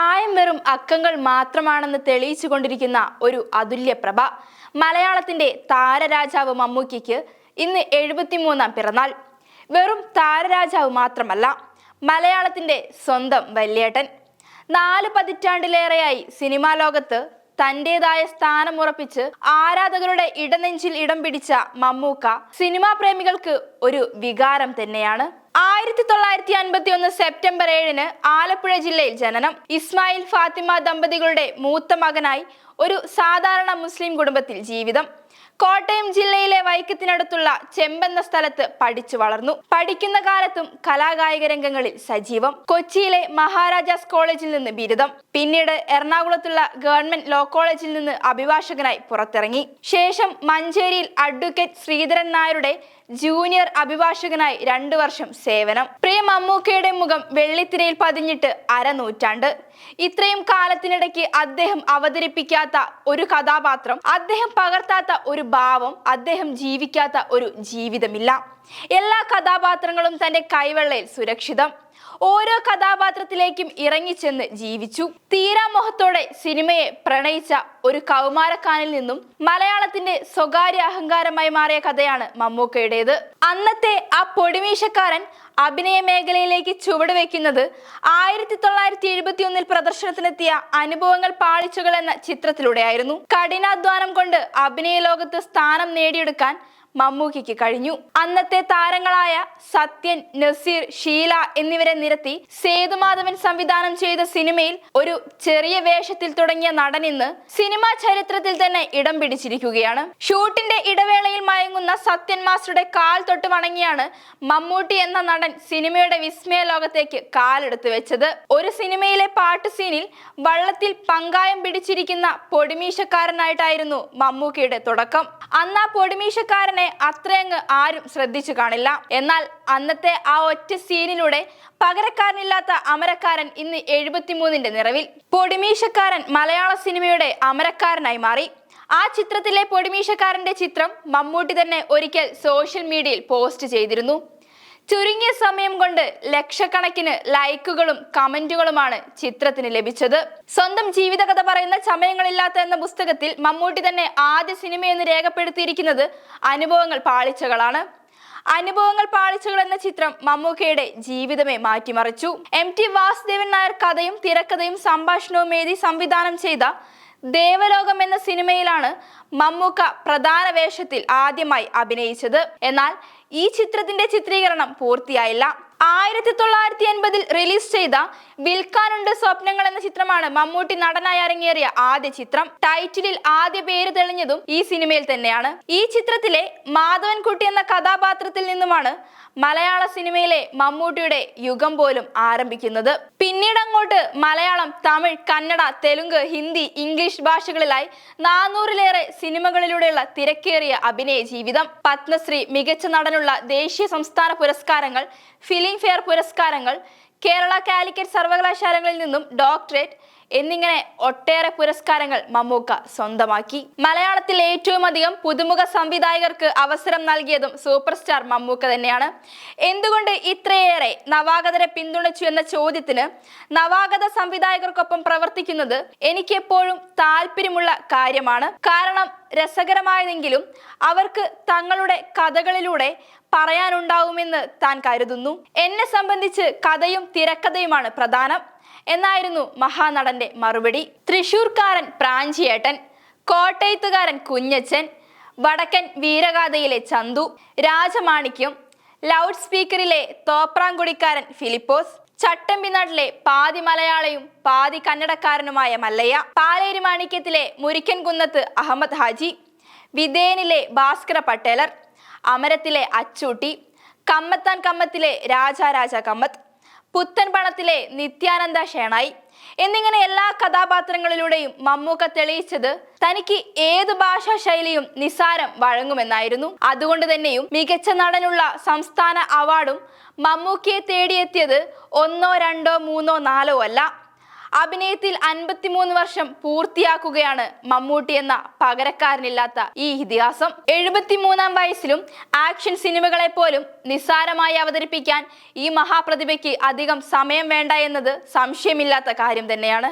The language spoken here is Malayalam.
പ്രായം വെറും അക്കങ്ങൾ മാത്രമാണെന്ന് തെളിയിച്ചുകൊണ്ടിരിക്കുന്ന ഒരു അതുല്യ പ്രഭ. മലയാളത്തിന്റെ താരരാജാവ് മമ്മൂട്ടിക്ക് ഇന്ന് 73ാം പിറന്നാൾ. വെറും താരരാജാവ് മാത്രമല്ല, മലയാളത്തിന്റെ സ്വന്തം വല്യേട്ടൻ. 4 പതിറ്റാണ്ടിലേറെയായി സിനിമാ ലോകത്ത് തന്റേതായ സ്ഥാനമുറപ്പിച്ച് ആരാധകരുടെ ഇടനെഞ്ചിൽ ഇടം പിടിച്ച മമ്മൂക്ക സിനിമാ പ്രേമികൾക്ക് ഒരു വികാരം തന്നെയാണ്. 1951 സെപ്റ്റംബർ 7-ന് ആലപ്പുഴ ജില്ലയിൽ ജനനം. ഇസ്മായിൽ ഫാത്തിമ ദമ്പതികളുടെ മൂത്ത മകനായി ഒരു സാധാരണ മുസ്ലിം കുടുംബത്തിൽ ജീവിതം. കോട്ടയം ജില്ലയിലെ വൈക്കത്തിനടുത്തുള്ള ചെമ്പെന്ന സ്ഥലത്ത് പഠിച്ചു വളർന്നു. പഠിക്കുന്ന കാലത്തും കലാകായിക രംഗങ്ങളിൽ സജീവം. കൊച്ചിയിലെ മഹാരാജാസ് കോളേജിൽ നിന്ന് ബിരുദം. പിന്നീട് എറണാകുളത്തുള്ള ഗവൺമെന്റ് ലോ കോളേജിൽ നിന്ന് അഭിഭാഷകനായി പുറത്തിറങ്ങി. ശേഷം മഞ്ചേരിയിൽ അഡ്വക്കേറ്റ് ശ്രീധരൻ നായരുടെ ജൂനിയർ അഭിഭാഷകനായി 2 വർഷം സേവനം. പ്രിയ മമ്മൂക്കയുടെ മുഖം വെള്ളിത്തിരയിൽ പതിഞ്ഞിട്ട് അരനൂറ്റാണ്ട്. ഇത്രയും കാലത്തിനിടയ്ക്ക് അദ്ദേഹം അവതരിപ്പിക്കാത്ത ഒരു കഥാപാത്രം, അദ്ദേഹം പകർത്താത്ത ഒരു ഭാവം, അദ്ദേഹം ജീവിക്കാത്ത ഒരു ജീവിതമില്ല. എല്ലാ കഥാപാത്രങ്ങളും തന്റെ കൈവെള്ളയിൽ സുരക്ഷിതം. ഓരോ കഥാപാത്രത്തിലേക്കും ഇറങ്ങിച്ചെന്ന് ജീവിച്ചു. തീരാമോഹത്തോടെ സിനിമയെ പ്രണയിച്ച ഒരു കൗമാരക്കാനിൽ നിന്നും മലയാളത്തിന്റെ സ്വകാര്യ അഹങ്കാരമായി മാറിയ കഥയാണ് മമ്മൂക്കയുടേത്. അന്നത്തെ ആ പൊടിമീശക്കാരൻ അഭിനയ മേഖലയിലേക്ക് ചുവടുവെക്കുന്നത് 1971 പ്രദർശനത്തിനെത്തിയ അനുഭവങ്ങൾ പാളിച്ചകൾ എന്ന ചിത്രത്തിലൂടെയായിരുന്നു. കഠിനാധ്വാനം കൊണ്ട് അഭിനയ ലോകത്ത് സ്ഥാനം നേടിയെടുക്കാൻ മമ്മൂക്കയ്ക്ക് കഴിഞ്ഞു. അന്നത്തെ താരങ്ങളായ സത്യൻ, നസീർ, ഷീല എന്നിവരെ നിരത്തി സേതുമാധവൻ സംവിധാനം ചെയ്ത സിനിമയിൽ ഒരു ചെറിയ വേഷത്തിൽ തുടങ്ങിയ നടൻ ഇന്ന് സിനിമാ ചരിത്രത്തിൽ തന്നെ ഇടം പിടിച്ചിരിക്കുകയാണ്. ഷൂട്ടിന്റെ ഇടവേളയിൽ മയങ്ങുന്ന സത്യൻ മാസ്റ്ററുടെ കാൽ തൊട്ട് വണങ്ങിയാണ് മമ്മൂട്ടി എന്ന നടൻ സിനിമയുടെ വിസ്മയ ലോകത്തേക്ക് കാലെടുത്തു വെച്ചത്. ഒരു സിനിമയിലെ പാട്ട് സീനിൽ വള്ളത്തിൽ പങ്കായം പിടിച്ചിരിക്കുന്ന പൊടിമീശക്കാരനായിട്ടായിരുന്നു മമ്മൂക്കയുടെ തുടക്കം. അന്ന് ആ പൊടിമീശക്കാരനെ അത്രയങ്ങ് ആരും ശ്രദ്ധിച്ചു കാണില്ല. എന്നാൽ അന്നത്തെ ആ ഒറ്റ സീനിലൂടെ പകരക്കാരനില്ലാത്ത അമരക്കാരൻ ഇന്ന് 73ന്റെ നിറവിൽ. പൊടിമീശക്കാരൻ മലയാള സിനിമയുടെ അമരക്കാരനായി മാറി. ആ ചിത്രത്തിലെ പൊടിമീശക്കാരന്റെ ചിത്രം മമ്മൂട്ടി തന്നെ ഒരിക്കൽ സോഷ്യൽ മീഡിയയിൽ പോസ്റ്റ് ചെയ്തിരുന്നു. ചുരുങ്ങിയ സമയം കൊണ്ട് ലക്ഷക്കണക്കിന് ലൈക്കുകളും കമന്റുകളുമാണ് ചിത്രത്തിന് ലഭിച്ചത്. സ്വന്തം ജീവിതകഥ പറയുന്ന ചമയങ്ങളില്ലാത്ത എന്ന പുസ്തകത്തിൽ മമ്മൂട്ടി തന്നെ ആദ്യ സിനിമയെന്ന് രേഖപ്പെടുത്തിയിരിക്കുന്നത് അനുഭവങ്ങൾ പാളിച്ചകളാണ്. അനുഭവങ്ങൾ പാളിച്ചകൾ എന്ന ചിത്രം മമ്മൂക്കയുടെ ജീവിതമേ മാറ്റിമറിച്ചു. MT വാസുദേവൻ നായർ കഥയും തിരക്കഥയും സംഭാഷണവും എഴുതി സംവിധാനം ചെയ്ത ദേവലോകം എന്ന സിനിമയിലാണ് മമ്മൂക്ക പ്രധാന വേഷത്തിൽ ആദ്യമായി അഭിനയിച്ചത്. എന്നാൽ ഈ ചിത്രത്തിന്റെ ചിത്രീകരണം പൂർത്തിയായില്ല. 1980 റിലീസ് ചെയ്ത വിൽക്കാനുണ്ട് സ്വപ്നങ്ങൾ എന്ന ചിത്രമാണ് മമ്മൂട്ടി നടനായി അരങ്ങേറിയ ആദ്യ ചിത്രം. ടൈറ്റിലിൽ ആദ്യ പേര് തെളിഞ്ഞതും ഈ സിനിമയിൽ തന്നെയാണ്. ഈ ചിത്രത്തിലെ മാധവൻകുട്ടി എന്ന കഥാപാത്രത്തിൽ നിന്നുമാണ് മലയാള സിനിമയിലെ മമ്മൂട്ടിയുടെ യുഗം പോലും ആരംഭിക്കുന്നത്. പിന്നീട് അങ്ങോട്ട് മലയാളം, തമിഴ്, കന്നഡ, തെലുങ്ക്, ഹിന്ദി, ഇംഗ്ലീഷ് ഭാഷകളിലായി 400-ലേറെ സിനിമകളിലൂടെയുള്ള തിരക്കേറിയ അഭിനയ ജീവിതം. പത്മശ്രീ, മികച്ച നടനുള്ള ദേശീയ സംസ്ഥാന പുരസ്കാരങ്ങൾ, ഫിലിം ഫെയർ പുരസ്കാരങ്ങൾ, കേരള കാലിക്കറ്റ് സർവകലാശാലകളിൽ നിന്നും ഡോക്ടറേറ്റ് എന്നിങ്ങനെ ഒട്ടേറെ പുരസ്കാരങ്ങൾ മമ്മൂക്ക സ്വന്തമാക്കി. മലയാളത്തിൽ ഏറ്റവും അധികം പുതുമുഖ സംവിധായകർക്ക് അവസരം നൽകിയതും സൂപ്പർ സ്റ്റാർ മമ്മൂക്ക തന്നെയാണ്. എന്തുകൊണ്ട് ഇത്രയേറെ നവാഗതരെ പിന്തുണച്ചു എന്ന ചോദ്യത്തിന് നവാഗത സംവിധായകർക്കൊപ്പം പ്രവർത്തിക്കുന്നത് എനിക്ക് എപ്പോഴും താല്പര്യമുള്ള കാര്യമാണ്. കാരണം രസകരമായതെങ്കിലും അവർക്ക് തങ്ങളുടെ കഥകളിലൂടെ പറയാനുണ്ടാവുമെന്ന് താൻ കരുതുന്നു. എന്നെ സംബന്ധിച്ച് കഥയും തിരക്കഥയുമാണ് പ്രധാനം എന്നായിരുന്നു മഹാനടന്റെ മറുപടി. തൃശൂർക്കാരൻ പ്രാഞ്ചിയേട്ടൻ, കോട്ടയത്തുകാരൻ കുഞ്ഞച്ചൻ, വടക്കൻ വീരഗാഥയിലെ ചന്തു, രാജമാണിക്യം, ലൗഡ് സ്പീക്കറിലെ തോപ്രാംകുടിക്കാരൻ ഫിലിപ്പോസ്, ചട്ടമ്പിനാട്ടിലെ പാതി മലയാളിയും പാതി കന്നഡക്കാരനുമായ മല്ലയ്യ, പാലേരി മാണിക്യത്തിലെ മുരിക്കൻ കുന്നത്ത് അഹമ്മദ് ഹാജി, വിധേയനിലെ ഭാസ്കര പട്ടേലർ, അമരത്തിലെ അച്ചൂട്ടി, കമ്മത്താൻ കമ്മത്തിലെ രാജാരാജ കമ്മത്ത്, പുത്തൻ പണത്തിലെ നിത്യാനന്ദ ഷേണായി എന്നിങ്ങനെ എല്ലാ കഥാപാത്രങ്ങളിലൂടെയും മമ്മൂക്ക തെളിയിച്ചത് തനിക്ക് ഏത് ഭാഷാ ശൈലിയും നിസാരം വഴങ്ങുമെന്നായിരുന്നു. അതുകൊണ്ട് തന്നെയും മികച്ച നടനുള്ള സംസ്ഥാന അവാർഡും മമ്മൂക്കയെ തേടിയെത്തിയത് 1, 2, 3, 4 അല്ല, അഭിനയത്തിൽ 53 വർഷം പൂർത്തിയാക്കുകയാണ് മമ്മൂട്ടി എന്ന പകരക്കാരനില്ലാത്ത ഈ ഇതിഹാസം. 73-ാം വയസ്സിലും ആക്ഷൻ സിനിമകളെ പോലും നിസ്സാരമായി അവതരിപ്പിക്കാൻ ഈ മഹാപ്രതിഭയ്ക്ക് അധികം സമയം വേണ്ട എന്നത് സംശയമില്ലാത്ത കാര്യം തന്നെയാണ്.